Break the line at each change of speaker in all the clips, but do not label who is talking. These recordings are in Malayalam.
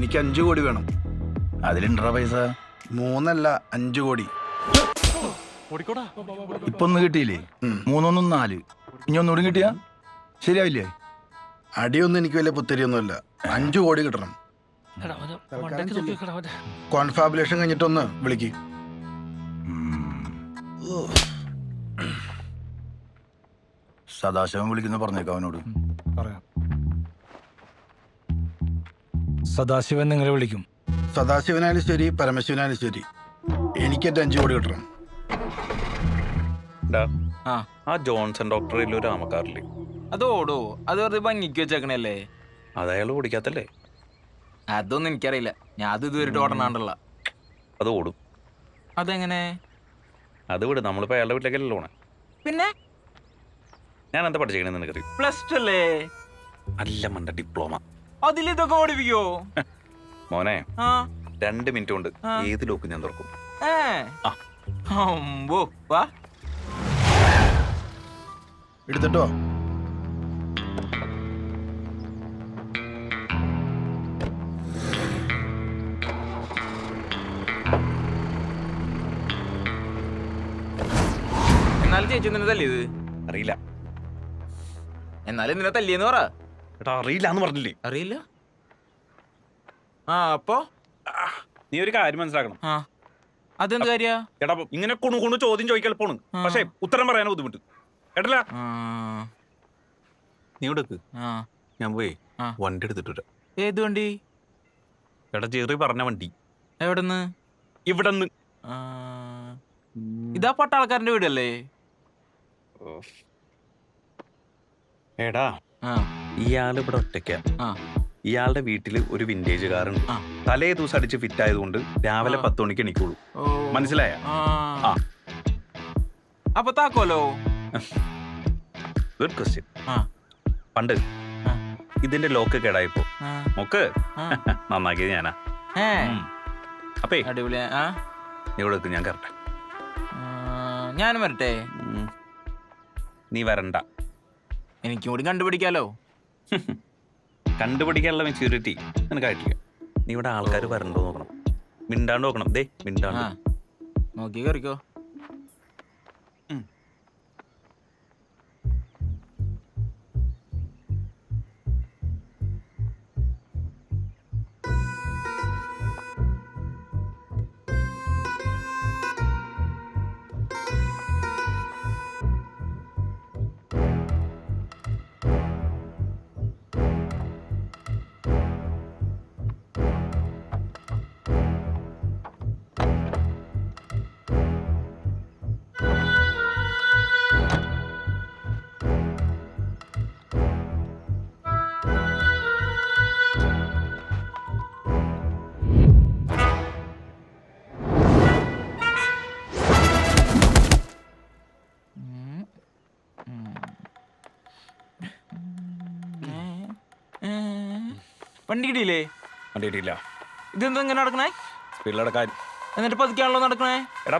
എനിക്ക് 5 കോടി വേണം.
അതിലുണ്ടാ പൈസ?
3 അല്ല 5 കോടി.
ഇപ്പൊ ഒന്ന് കിട്ടിയില്ലേ? 3 1 4. ഇനി ഒന്നുകൂടി കിട്ടിയാ ശരിയാവില്ലേ?
അടിയൊന്നും എനിക്ക് വലിയ പുത്തരിയൊന്നുമില്ല. 5 കോടി കിട്ടണം. കോൺഫാബുലേഷൻ കഴിഞ്ഞിട്ടൊന്ന് വിളിക്ക്.
സദാശിവൻ വിളിക്കുന്ന പറഞ്ഞേക്കാം അവനോട്.
സദാശിവൻ നിങ്ങളെ വിളിക്കും.
സദാശിവനായാലും ശരി, പരമശിവനായാലും ശരി, എനിക്കേറ്റ 5 കോടി കിട്ടണം.
ആ ജോൺസൺ ഡോക്ടറിൽ ഒരു ആമക്കാറില്ലേ,
അത് ഓടോ? അത് വെറുതെ ഭംഗിക്ക് വെച്ചേക്കണല്ലേ?
അത് അയാൾ ഓടിക്കാത്തല്ലേ?
അതൊന്നും എനിക്കറിയില്ല, ഞാൻ അത് ഇതുവരെ ഓടണാണ്ടല്ല.
അത് ഓടും.
അതെങ്ങനെ?
അത് വിട്, നമ്മളിപ്പോ അയാളുടെ വീട്ടിലേക്കല്ലേ ഓണേ.
പിന്നെ
ഞാൻ എന്താ പഠിച്ചേക്കണെന്ന് നിനക്കറിയും?
+2 അല്ലേ?
അല്ല മണ്ട, ഡിപ്ലോമ.
അതിലിതൊക്കെ ഓടിപ്പിക്കോ
മോനെ?
ആ
2 മിനിറ്റ് കൊണ്ട് ഏത് ലോക്ക് ഞാൻ തുറക്കും.
അമ്പോ വാ
എടുത്തിട്ടോ?
എന്നാലും ചേച്ചി നിന്നെ തല്ലിയത്?
അറിയില്ല.
എന്നാലും നിന്നെ തല്ലിയെന്ന് പറ.
എടാ അറിയില്ല എന്ന് പറഞ്ഞില്ലേ?
അറിയില്ല. അപ്പൊ
നീ ഒരു കാര്യം മനസ്സിലാക്കണം.
അതെന്ത് കാര്യാ?
എടാ ഇങ്ങനെ കുണു ചോദ്യം ചോദിക്കാൻ പോണ്, പക്ഷെ ഉത്തരം പറയാൻ ബുദ്ധിമുട്ട്. കേട്ടല്ല? നീ എടുക്ക്, ഞാൻ പോയി വണ്ടി എടുത്തിട്ട് വരാം.
ഏത് വണ്ടി?
എടാ ജെറി പറഞ്ഞ വണ്ടി.
എവിടെന്ന്?
ഇവിടെന്ന്.
ഇതാ പട്ടാൾക്കാരന്റെ വീടല്ലേ?
എടാ ഇയാൾ ഇവിടെ ഒറ്റയ്ക്കാ. ഇയാളുടെ വീട്ടില് ഒരു വിന്റേജ് കാറുണ്ട്. തലേ ദിവസം അടിച്ച് ഫിറ്റ് ആയതുകൊണ്ട് രാവിലെ 10 മണിക്ക് എണീക്കുള്ളൂ. മനസ്സിലായ?
അപ്പൊ താക്കോലോ?
Good question. പണ്ട് ഇതിന്റെ ലോക്ക് കേടായിപ്പോ നോക്ക് നന്നാക്കിയത് ഞാനാ. അപ്പേ
അടിപൊളി.
ഇവിടെ ഞാൻ കറക്റ്റ്.
ഞാനും വരട്ടെ?
നീ വരണ്ട,
എനിക്കും കൂടി കണ്ടുപിടിക്കാലോ.
കണ്ടുപിടിക്കാനുള്ള മെച്യൂരിറ്റി നിനക്കായിട്ടില്ല. നീ ഇവിടെ ആൾക്കാർ വരണ്ടോ നോക്കണം, മിണ്ടാണ്ട് നോക്കണം. ദേ മിണ്ടാണ്ട്
നോക്കി കയറിക്കോ. വണ്ടി കിട്ടിയില്ലേ?
വണ്ടി കിട്ടിയില്ല.
ഇതെന്താ ഇങ്ങനെ നടക്കണേ?
സ്പീഡിലടക്കാൻ.
എന്നിട്ട് പതുക്കെയാണല്ലോ നടക്കണേ.
എടാ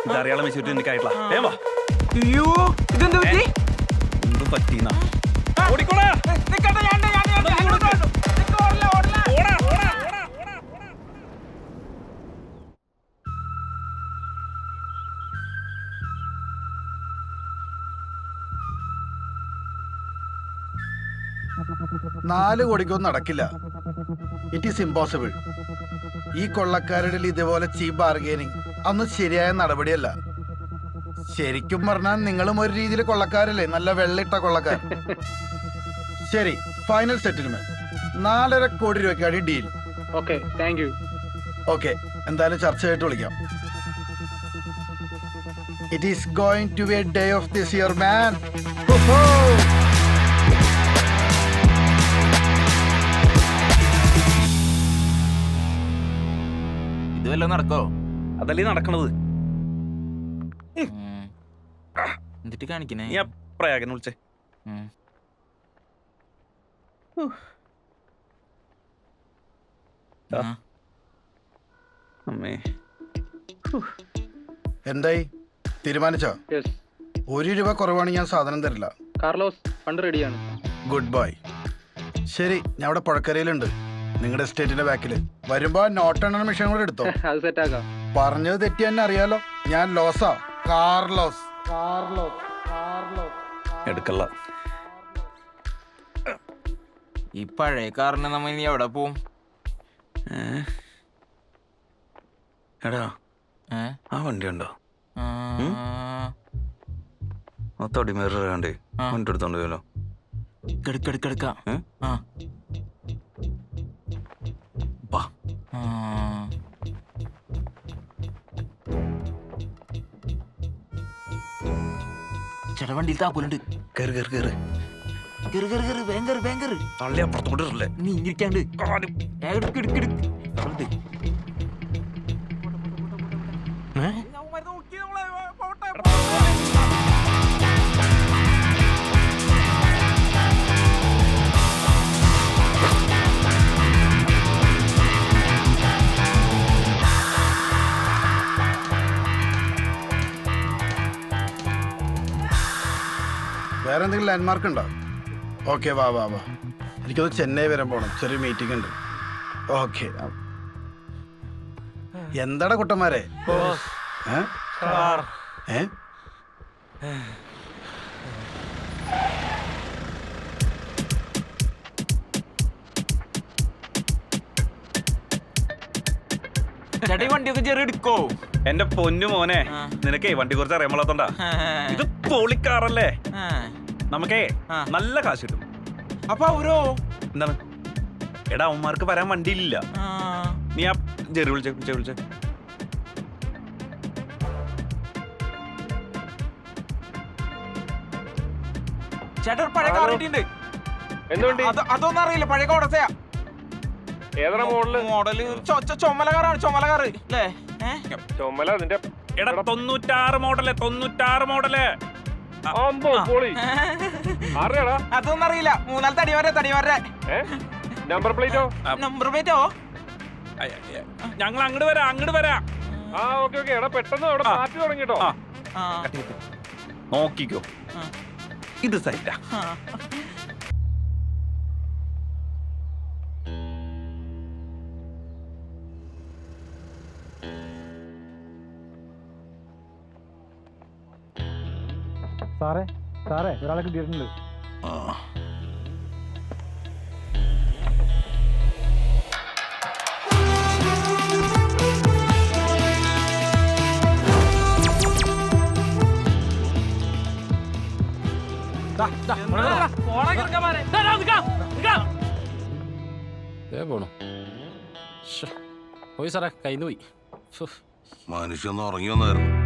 ഇതറിയാനുള്ള മെച്യൂരിറ്റി നിനക്കായിട്ടില്ല.
അയ്യോ ഇതെന്ത് പറ്റി?
എന്തും പറ്റീന്നാ.
നാല് കോടിക്കൊന്നും നടക്കില്ല. It is impossible. ഈ കൊള്ളക്കാരുടെ ഇതേപോലെ ചീപ്പ് ബാർഗെയിനിങ് അന്ന് ശരിയായ നടപടിയല്ല. ശരിക്കും പറഞ്ഞാൽ നിങ്ങളും ഒരു രീതിയിൽ കൊള്ളക്കാരല്ലേ, നല്ല വെള്ളിട്ട കൊള്ളക്കാർ. ശരി, ഫൈനൽ സെറ്റിൽമെന്റ് 4.5 കോടി രൂപയ്ക്കാണ് deal.
Okay, thank you.
Okay, എന്തായാലും ചർച്ചയായിട്ട് വിളിക്കാം. It is going to be a day of this year man.
ഇത് വല്ലതും നടക്കോ?
അതല്ലേ നടക്കണത്.
എന്നിട്ട് കാണിക്കണേ.
നീ പ്രയാഗനെ വിളിച്ചേ. അമ്മേ
എന്തായി, തീരുമാനിച്ചോ? 1 രൂപ കുറവാണ് ഞാൻ സാധനം തരില്ല.
കാർലോസ് ഫണ്ട് റെഡിയാണ്.
Good boy. ശരി, ഞാൻ അവിടെ പുഴക്കരയിലുണ്ട്. നിങ്ങളുടെ എസ്റ്റേറ്റിന്റെ ബാക്കില്. വരുമ്പോ നോട്ട് എണ്ണ മെഷീൻ കൂടെ എടുത്തോ.
അത് സെറ്റാക്കാം.
പറഞ്ഞത് തെറ്റി തന്നെ അറിയാലോ. ഞാൻ ലോസാ. കാർലോസ്.
എടുക്കല്ല.
ഈ പഴയ കാറിന് നമ്മ ഇനി എവിടെ പോവും?
എടാ
ഏ?
ആ വണ്ടി ഉണ്ടോ?
ആ,
ആ തൊടിമേറാണ്ടേ
ആ.
വണ്ടി എടുത്തോണ്ട് പോയല്ലോ.
എടുക്കാം.
ഏ?
ആ.
വാ.
ആ. ചേട്ടാ വണ്ടിയിൽ താക്കോലുണ്ട്.
കേറ് കേറ് കേറ്.
കേറ് വേഗം കേറ്.
തള്ളി അപ്പുറത്തോട്ട് ഇടല്ലേ.
നീ ഇരിക്കാണ്ട് എടുക്ക്.
വേറെ എന്തെങ്കിലും ലാൻഡ്മാർക്ക് ഉണ്ടോ? ഓക്കെ, വാ. എനിക്കൊന്ന് ചെന്നൈ വരെ പോണം. ചെറിയ മീറ്റിംഗ് ഉണ്ട്. ഓക്കെ. എന്താടാ കുട്ടന്മാരെ? ഏ? ഏ?
ചേട്ടാ ഈ വണ്ടിയൊക്കെ ചെറിയ എടുക്കോ?
എന്റെ പൊന്നു മോനെ, നിനക്കേ വണ്ടി കുറിച്ച് അറിയാൻ പാടാത്തോണ്ടാ. ഇത് പൊളിക്കാറല്ലേ? നമുക്കേ നല്ല കാശ് കിട്ടും.
അപ്പൊ അവരോ
എന്താണ്? എടാ അവന്മാർക്ക് വരാൻ വണ്ടിയില്ല. നീ ആ ജെറി വിളിച്ചേ.
ചേട്ടാ ഒരു പഴയ കാർ കിട്ടിയിട്ടുണ്ട്. അതൊന്നും അറിയില്ല, പഴയ കോടസയാ.
ഏതാ
മോഡല് ചുമല കാറാണ്. ചുമല കാറ് അല്ലേ?
ചുമല അതിന്റെ
എടാ 96 മോഡല്.
അറിയാടാ.
അതൊന്നും അറിയില്ല. 3 തടിവരെ.
നമ്പർ പ്ലേറ്റോ?
നമ്പർ പ്ലേറ്റോ?
ഞങ്ങൾ അങ്ങോട്ട് വരാം.
ആ ഓക്കെ. എടാ പെട്ടെന്ന് അവിടെ മാറ്റി തുടങ്ങിട്ടോ.
നോക്കിക്കോ, ഇത് സൈറ്റാ.
സാറേ ഒരാളെ കിട്ടിയിട്ടുണ്ട്.
പോണു പോയി സാറേ, കയ്യിൽ പോയി.
മനുഷ്യന്ന് ഉറങ്ങി വന്നായിരുന്നു.